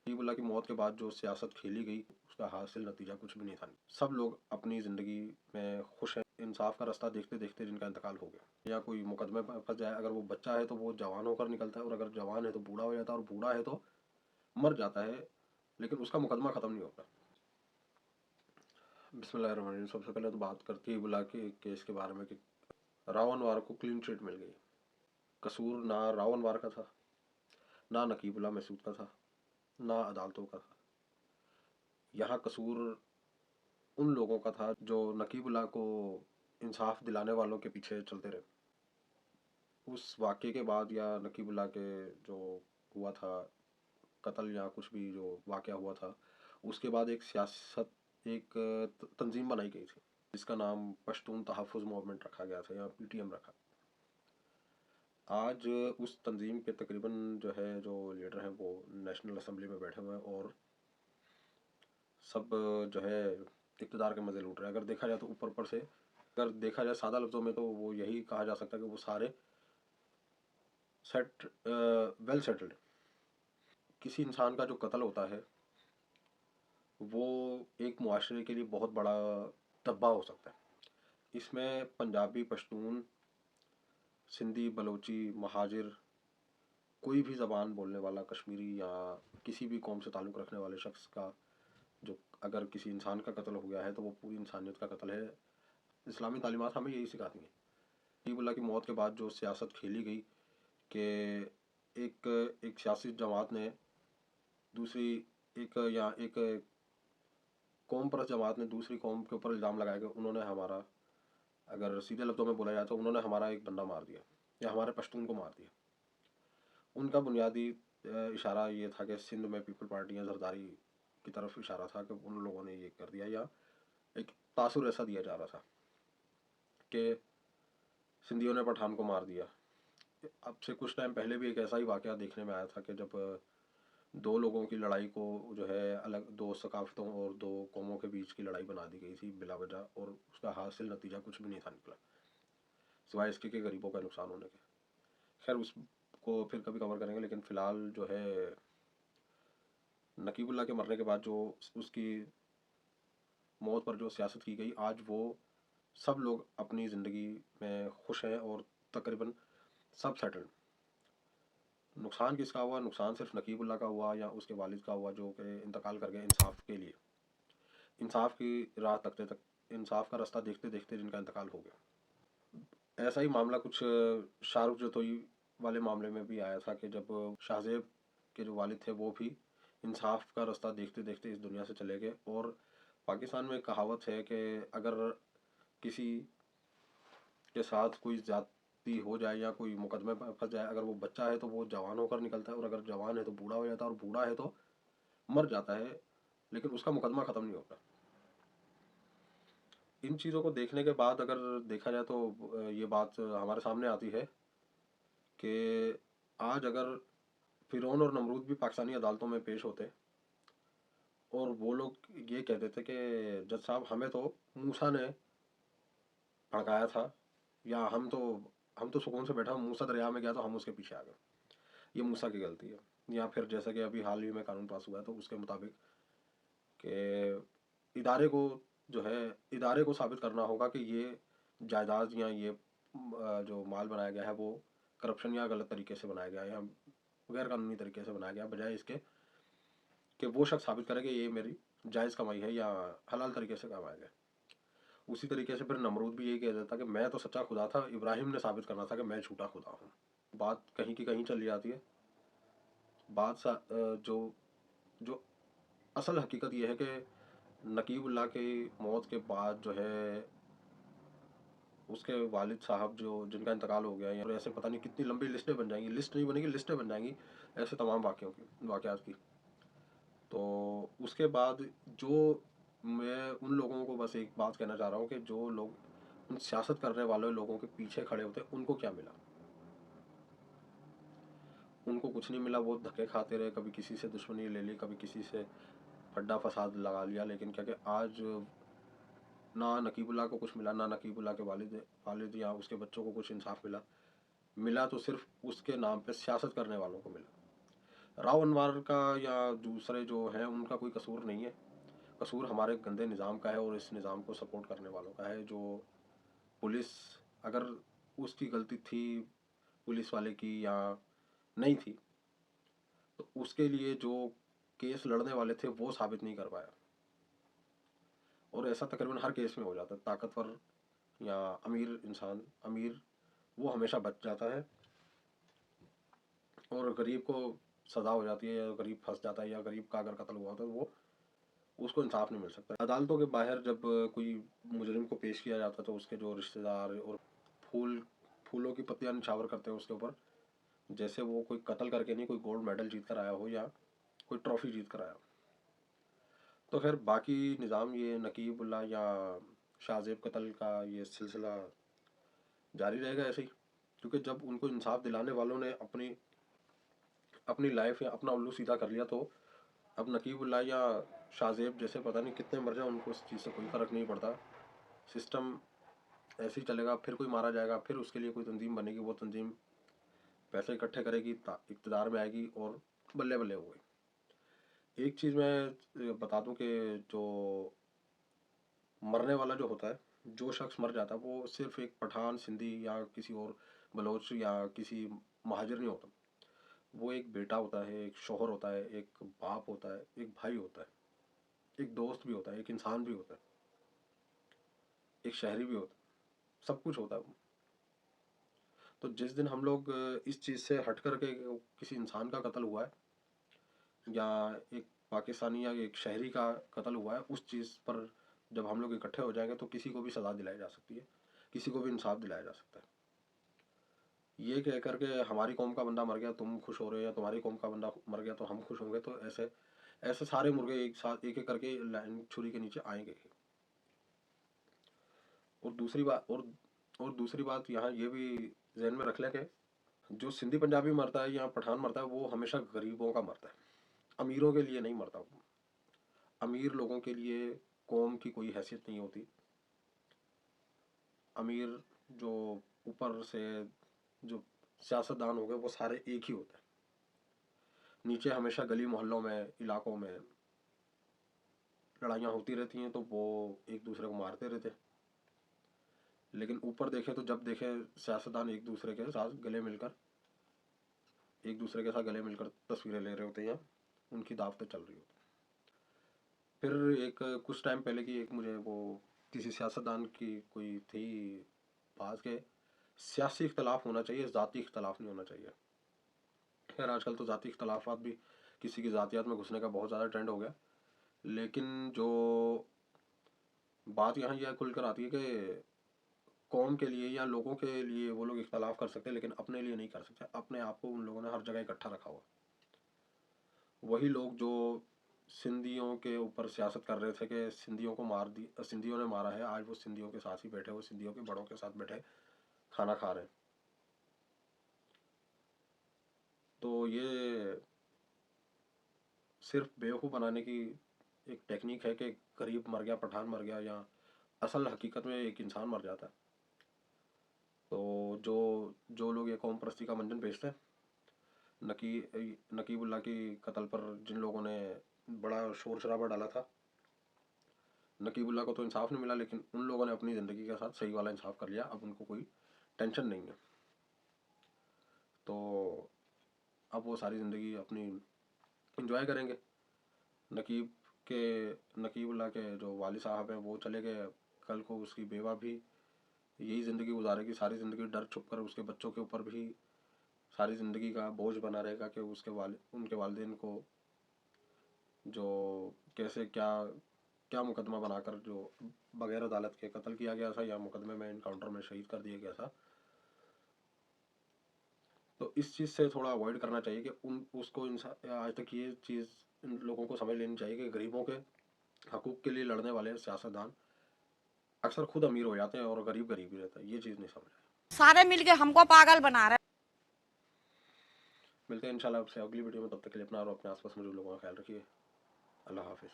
नकीबुल्लाह की मौत के बाद जो सियासत खेली गई उसका हासिल नतीजा कुछ भी नहीं था। सब लोग अपनी ज़िंदगी में खुश हैं। इंसाफ का रास्ता देखते देखते जिनका इंतकाल हो गया या कोई मुकदमे में फंस जाए, अगर वो बच्चा है तो वो जवान होकर निकलता है, और अगर जवान है तो बूढ़ा हो जाता है, और बूढ़ा है तो मर जाता है, लेकिन उसका मुकदमा ख़त्म नहीं होता। बिस्मिल्लाहिर्रहमानिर्रहीम। सबसे पहले तो बात करती है नकीबुल्लाह के केस के बारे में कि रावण वार को क्लीन चिट मिल गई। कसूर ना रावण वार का था, ना नकीबुल्लाह महसूद का था, ना अदालतों का था। यहाँ कसूर उन लोगों का था जो नकीबुल्लाह को इंसाफ दिलाने वालों के पीछे चलते रहे। उस वाक़े के बाद या नकीबुल्लाह के जो हुआ था कत्ल या कुछ भी जो वाक़या हुआ था, उसके बाद एक तंजीम बनाई गई थी जिसका नाम पश्तून तहफ़्फ़ुज़ मूवमेंट रखा गया था या पीटीएम रखा। आज उस तंजीम के तकरीबन जो लीडर हैं वो नेशनल असेंबली में बैठे हुए हैं और सब इक़्तिदार के मज़े लूट रहे हैं। अगर देखा जाए तो ऊपर ऊपर से अगर देखा जाए सादा लफ्ज़ों में तो वो यही कहा जा सकता है कि वो सारे वेल सेटल्ड। किसी इंसान का जो कत्ल होता है वो एक मुआशरे के लिए बहुत बड़ा धब्बा हो सकता है। इसमें पंजाबी, पश्तून, सिंधी, बलोची, महाजिर, कोई भी ज़बान बोलने वाला, कश्मीरी या किसी भी कौम से ताल्लुक़ रखने वाले शख्स का जो अगर किसी इंसान का कत्ल हो गया है तो वो पूरी इंसानियत का कत्ल है। इस्लामी तालीमात हमें यही सिखाती हैं। नकीबुल्लाह की मौत के बाद जो सियासत खेली गई कि एक सियासी जमात ने दूसरी एक कौम परस्त जमात ने दूसरी कौम के ऊपर इल्ज़ाम लगाया कि उन्होंने हमारा, अगर सीधे लफ्ज़ों में बोला जाए तो उन्होंने हमारा एक बंदा मार दिया या हमारे पश्तून को मार दिया। उनका बुनियादी इशारा ये था कि सिंध में पीपल पार्टी या जरदारी की तरफ इशारा था कि उन लोगों ने ये कर दिया, या एक तासुर ऐसा दिया जा रहा था कि सिंधियों ने पठान को मार दिया। अब से कुछ टाइम पहले भी एक ऐसा ही वाक़या देखने में आया था कि जब दो लोगों की लड़ाई को अलग दो सकाफ़तों और दो कौमों के बीच की लड़ाई बना दी गई थी बिला वजह, और उसका हासिल नतीजा कुछ भी नहीं था निकला सिवाय इसके कि गरीबों का नुकसान होने के। खैर उसको फिर कभी कवर करेंगे, लेकिन फ़िलहाल नकीबुल्लाह के मरने के बाद जो उसकी मौत पर जो सियासत की गई, आज वो सब लोग अपनी ज़िंदगी में खुश हैं और तकरीबन सब सेटल्ड। नुकसान किसका हुआ? नुकसान सिर्फ नकीबुल्लाह का हुआ या उसके वालिद का हुआ जो कि इंतकाल कर गए इंसाफ के लिए। इंसाफ की राह तकते तक, इंसाफ का रास्ता देखते देखते जिनका इंतकाल हो गया। ऐसा ही मामला कुछ शाहरुख जतोई वाले मामले में भी आया था कि जब शाहजेब के जो वालिद थे वो भी इंसाफ का रास्ता देखते देखते इस दुनिया से चले गए। और पाकिस्तान में एक कहावत है कि अगर किसी के साथ कोई ज्यादती हो जाए या कोई मुकदमे में फंस जाए, अगर वो बच्चा है तो वो जवान होकर निकलता है, और अगर जवान है तो बूढ़ा हो जाता है, और बूढ़ा है तो मर जाता है, लेकिन उसका मुकदमा ख़त्म नहीं होता। इन चीज़ों को देखने के बाद अगर देखा जाए तो ये बात हमारे सामने आती है कि आज अगर फ़िरौन और नमरूद भी पाकिस्तानी अदालतों में पेश होते और वो लोग ये कहते थे कि जज साहब हमें तो मूसा ने भड़काया था, या हम तो सुकून से बैठा, मूसा दरिया में गया तो हम उसके पीछे आ गए, ये मूसा की गलती है। या फिर जैसा कि अभी हाल ही में कानून पास हुआ है तो उसके मुताबिक कि इदारे को साबित करना होगा कि ये जायदाद या ये जो माल बनाया गया है वो करप्शन या गलत तरीके से बनाया गया है या गैर कानूनी तरीके से बनाया गया, बजाय इसके कि वो शख्स साबित करे कि ये मेरी जायज़ कमाई है या हलाल तरीके से कमाया गया। उसी तरीके से फिर नमरूद भी यही कह देता कि मैं तो सच्चा खुदा था, इब्राहिम ने साबित करना था कि मैं झूठा खुदा हूँ। बात कहीं की कहीं चली जाती है। जो जो असल हकीकत यह है कि नकीबुल्लाह की मौत के बाद उसके वालिद साहब जिनका इंतकाल हो गया है, और ऐसे पता नहीं कितनी लंबी लिस्टें बन जाएंगी, लिस्ट नहीं बनेगी, लिस्टें बन जाएंगी ऐसे तमाम वाक़यात की। तो उसके बाद मैं उन लोगों को बस एक बात कहना चाह रहा हूँ कि जो लोग उन सियासत करने वाले लोगों के पीछे खड़े होते उनको क्या मिला? उनको कुछ नहीं मिला। वो धक्के खाते रहे, कभी किसी से दुश्मनी ले ली, कभी किसी से फड्डा फसाद लगा लिया, लेकिन क्या कि आज ना नकीबुल्लाह को कुछ मिला, ना नकीबुल्लाह के वालिद या उसके बच्चों को कुछ इंसाफ मिला। मिला तो सिर्फ उसके नाम पे सियासत करने वालों को मिला। राव अनवर का या दूसरे जो हैं उनका कोई कसूर नहीं है। कसूर हमारे गंदे निज़ाम का है और इस निज़ाम को सपोर्ट करने वालों का है। जो पुलिस, अगर उसकी गलती थी पुलिस वाले की या नहीं थी, तो उसके लिए जो केस लड़ने वाले थे वो साबित नहीं कर पाया। और ऐसा तकरीबन हर केस में हो जाता है। ताकतवर या अमीर इंसान, अमीर वो हमेशा बच जाता है और गरीब को सज़ा हो जाती है, या गरीब फंस जाता है, या गरीब का अगर कत्ल हुआ होता है तो वो उसको इंसाफ नहीं मिल सकता। अदालतों के बाहर जब कोई मुजरिम को पेश किया जाता है तो उसके जो रिश्तेदार और फूलों की पत्तियां निछावर करते हैं उसके ऊपर, जैसे वो कोई कत्ल करके नहीं, कोई गोल्ड मेडल जीत कर आया हो या कोई ट्रॉफी जीत कर आया हो। तो फिर बाकी निज़ाम ये नकीबुल्ला या शाहजेब कत्ल का ये सिलसिला जारी रहेगा ऐसे ही, क्योंकि जब उनको इंसाफ दिलाने वालों ने अपनी अपनी लाइफ या अपना उल्लू सीधा कर लिया, तो अब नकीबुल्ला या शाहजेब जैसे पता नहीं कितने मर जाए, उनको इस चीज़ से कोई फ़र्क नहीं पड़ता। सिस्टम ऐसे ही चलेगा, फिर कोई मारा जाएगा, फिर उसके लिए कोई तंजीम बनेगी, वो तंजीम पैसे इकट्ठे करेगी, इक़्तिदार में आएगी और बल्ले बल्ले हो गई। एक चीज़ मैं बता दूं कि जो मरने वाला जो होता है, जो शख्स मर जाता है, वो सिर्फ एक पठान, सिंधी या किसी और बलोच या किसी महाजिर नहीं होता। वो एक बेटा होता है, एक शोहर होता है, एक बाप होता है, एक भाई होता है, एक दोस्त भी होता है, एक इंसान भी होता है, एक शहरी भी होता है, सब कुछ होता है वो। तो जिस दिन हम लोग इस चीज़ से हट कर के किसी इंसान का कत्ल हुआ है या एक पाकिस्तानी या एक शहरी का कत्ल हुआ है, उस चीज़ पर जब हम लोग इकट्ठे हो जाएंगे तो किसी को भी सज़ा दिलाई जा सकती है, किसी को भी इंसाफ दिलाया जा सकता है। ये कह करके हमारी कौम का बंदा मर गया तुम खुश हो रहे हो, या तुम्हारी कौम का बंदा मर गया तो हम खुश होंगे, तो ऐसे ऐसे सारे मुर्गे एक साथ एक एक करके लाइन छुरी के नीचे आएंगे। और दूसरी बात यहाँ ये भी जहन में रख लें कि जो सिंधी पंजाबी मरता है या पठान मरता है वो हमेशा गरीबों का मरता है, अमीरों के लिए नहीं मरता वो। अमीर लोगों के लिए कौम की कोई हैसियत नहीं होती। अमीर जो ऊपर से जो सियासतदान हो गए वो सारे एक ही होते हैं। नीचे हमेशा गली मोहल्लों में, इलाकों में लड़ाइयाँ होती रहती हैं, तो वो एक दूसरे को मारते रहते हैं। लेकिन ऊपर देखें तो जब देखें सियासतदान एक दूसरे के साथ गले मिलकर तस्वीरें ले रहे होते हैं, उनकी दावतें चल रही होती। फिर एक कुछ टाइम पहले की एक मुझे वो किसी सियासतदान की कोई थी बात के सियासी इख्तलाफ होना चाहिए, ज़ाती इख्तलाफ नहीं होना चाहिए। खैर आजकल तो ज़ाती इख्तलाफात भी, किसी की ज़ातियात में घुसने का बहुत ज़्यादा ट्रेंड हो गया। लेकिन जो बात यहाँ यह खुलकर आती है कि कौम के लिए या लोगों के लिए वो लोग इख्तलाफ कर सकते हैं, लेकिन अपने लिए नहीं कर सकते। अपने आप को उन लोगों ने हर जगह इकट्ठा रखा हुआ। वही लोग जो सिंधियों के ऊपर सियासत कर रहे थे कि सिंधियों ने मारा है, आज वो सिंधियों के साथ ही बैठे हुए, सिंधियों के बड़ों के साथ बैठे खाना खा रहे हैं। तो ये सिर्फ बेवकूफ़ बनाने की एक टेक्निक है कि गरीब मर गया, पठान मर गया, या असल हकीकत में एक इंसान मर जाता है। तो जो जो लोग ये कौम परस्ती का मंजन बेचते हैं, नकीबुल्ला की कत्ल पर जिन लोगों ने बड़ा शोर शराबा डाला था, नकीबुल्ला को तो इंसाफ नहीं मिला, लेकिन उन लोगों ने अपनी ज़िंदगी के साथ सही वाला इंसाफ कर लिया। अब उनको कोई टेंशन नहीं है, तो अब वो सारी ज़िंदगी अपनी इंजॉय करेंगे। नकीब नकीबुल्ला के जो वालिद साहब हैं वो चले गए, कल को उसकी बेवा भी यही ज़िंदगी गुजारेगी, सारी ज़िंदगी डर छुप कर। उसके बच्चों के ऊपर भी सारी ज़िंदगी का बोझ बना रहेगा कि उनके वालिदैन को जो कैसे क्या क्या मुकदमा बनाकर जो बगैर अदालत के कत्ल किया गया था या मुकदमे में इनकाउंटर में शहीद कर दिया गया था। तो इस चीज़ से थोड़ा अवॉइड करना चाहिए कि आज तक ये चीज़ इन लोगों को समझ लेनी चाहिए कि गरीबों के हकूक़ के लिए लड़ने वाले सियासतदान अक्सर खुद अमीर हो जाते हैं और गरीब गरीब ही रहता है। ये चीज़ नहीं समझ रहे। सारे मिलके हमको पागल बना रहे। मिलते हैं इंशाल्लाह आपसे अगली वीडियो में। तब तक के लिए अपना और अपने आसपास मौजूद लोगों का ख्याल रखिए। अल्लाह हाफिज़।